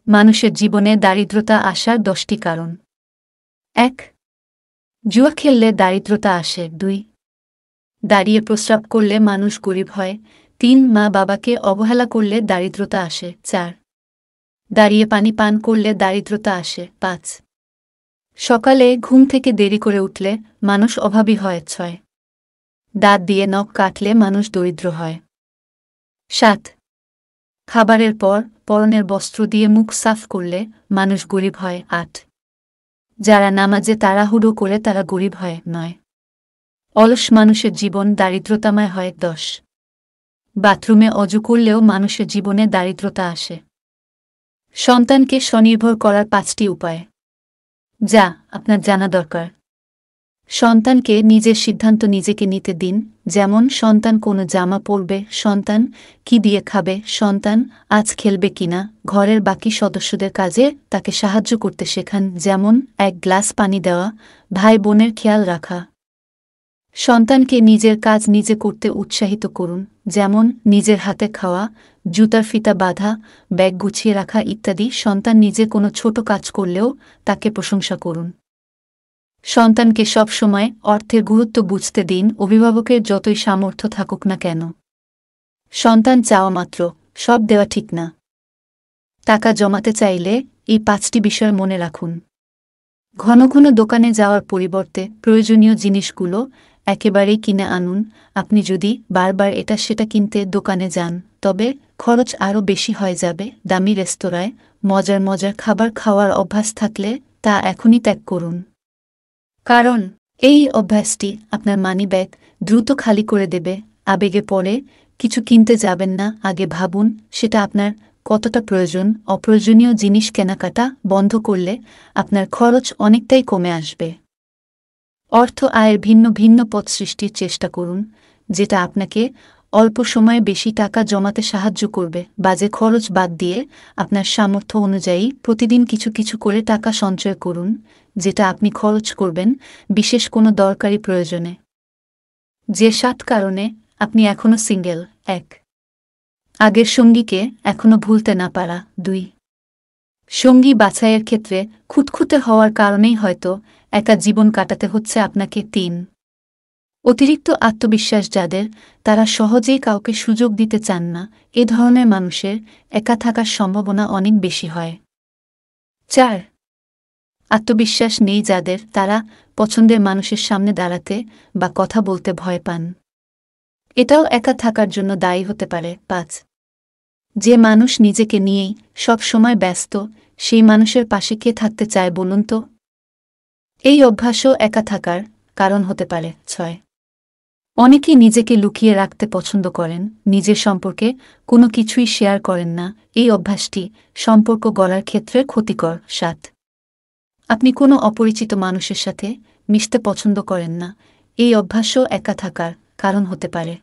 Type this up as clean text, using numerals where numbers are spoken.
মানুষের জীবনে দারিদ্রতা আসার 10টি কারণ। 1. জুয়া খেললে দারিদ্রতা আসে। 2. দাঁড়িয়ে প্রস্রাব করলে মানুষ গরিব হয়। 3. মা বাবাকে অবহেলা করলে দারিদ্রতা আসে। 4. দাঁড়িয়ে পানি পান করলে দারিদ্রতা আসে। 5. সকালে ঘুম থেকে দেরি করে উঠলে মানুষ অভাবী হয়। 6. দাঁত দিয়ে নখ কাটলে মানুষ দরিদ্র হয়। 7. খাবারের পর পরনের বস্ত্র দিয়ে মুখ সাফ করলে মানুষ গরিব হয়। 8. যারা নামাজে তাড়াহুড়ো করে তারা গরিব হয়। 9. অলস মানুষের জীবন দারিদ্রতাময় হয়। 10. বাথরুমে অজু করলেও মানুষের জীবনে দারিদ্রতা আসে। সন্তানকে স্বনির্ভর করার 5টি উপায় যা আপনার জানা দরকার। সন্তানকে নিজের সিদ্ধান্ত নিজেকে নিতে দিন, যেমন সন্তান কোনো জামা পরবে, সন্তান কি দিয়ে খাবে, সন্তান আজ খেলবে কিনা। ঘরের বাকি সদস্যদের কাজে তাকে সাহায্য করতে শেখান, যেমন এক গ্লাস পানি দেওয়া, ভাই বোনের খেয়াল রাখা। সন্তানকে নিজের কাজ নিজে করতে উৎসাহিত করুন, যেমন নিজের হাতে খাওয়া, জুতার ফিতা বাঁধা, ব্যাগ গুছিয়ে রাখা ইত্যাদি। সন্তান নিজে কোনো ছোট কাজ করলেও তাকে প্রশংসা করুন। সন্তানকে সবসময় অর্থের গুরুত্ব বুঝতে দিন, অভিভাবকের যতই সামর্থ্য থাকুক না কেন। সন্তান চাওয়া মাত্র সব দেওয়া ঠিক না। টাকা জমাতে চাইলে এই 5টি বিষয় মনে রাখুন। ঘন ঘন দোকানে যাওয়ার পরিবর্তে প্রয়োজনীয় জিনিসগুলো একেবারেই কিনে আনুন। আপনি যদি বারবার এটা সেটা কিনতে দোকানে যান, তবে খরচ আরও বেশি হয়ে যাবে। দামি রেস্তোরাঁয় মজার মজার খাবার খাওয়ার অভ্যাস থাকলে তা এখনই ত্যাগ করুন, কারণ এই অভ্যাসটি আপনার মানিব্যাগ দ্রুত খালি করে দেবে। আবেগে পড়ে কিছু কিনতে যাবেন না, আগে ভাবুন সেটা আপনার কতটা প্রয়োজন। অপ্রয়োজনীয় জিনিস কেনাকাটা বন্ধ করলে আপনার খরচ অনেকটাই কমে আসবে। অর্থ আয়ের ভিন্ন ভিন্ন পথ সৃষ্টির চেষ্টা করুন, যেটা আপনাকে অল্প সময়ে বেশি টাকা জমাতে সাহায্য করবে। বাজে খরচ বাদ দিয়ে আপনার সামর্থ্য অনুযায়ী প্রতিদিন কিছু কিছু করে টাকা সঞ্চয় করুন, যেটা আপনি খরচ করবেন বিশেষ কোনো দরকারি প্রয়োজনে। যে 7 কারণে আপনি এখনও সিঙ্গেল। 1. আগের সঙ্গীকে এখনও ভুলতে না পারা। 2. সঙ্গী বাছাইয়ের ক্ষেত্রে খুঁতখুঁতে হওয়ার কারণেই হয়তো একা জীবন কাটাতে হচ্ছে আপনাকে। 3. অতিরিক্ত আত্মবিশ্বাস যাদের, তারা সহজেই কাউকে সুযোগ দিতে চান না। এ ধরনের মানুষের একা থাকার সম্ভাবনা অনেক বেশি হয়। 4. আত্মবিশ্বাস নেই যাদের, তারা পছন্দের মানুষের সামনে দাঁড়াতে বা কথা বলতে ভয় পান। এটাও একা থাকার জন্য দায়ী হতে পারে। 5. যে মানুষ নিজেকে নিয়েই সব সময় ব্যস্ত, সেই মানুষের পাশে কে থাকতে চায় বলুন তো? এই অভ্যাসও একা থাকার কারণ হতে পারে। 6. অনেকেই নিজেকে লুকিয়ে রাখতে পছন্দ করেন, নিজের সম্পর্কে কোনো কিছুই শেয়ার করেন না। এই অভ্যাসটি সম্পর্ক গড়ার ক্ষেত্রে ক্ষতিকর। 7. আপনি কোনো অপরিচিত মানুষের সাথে মিশতে পছন্দ করেন না। এই অভ্যাসও একা থাকার কারণ হতে পারে।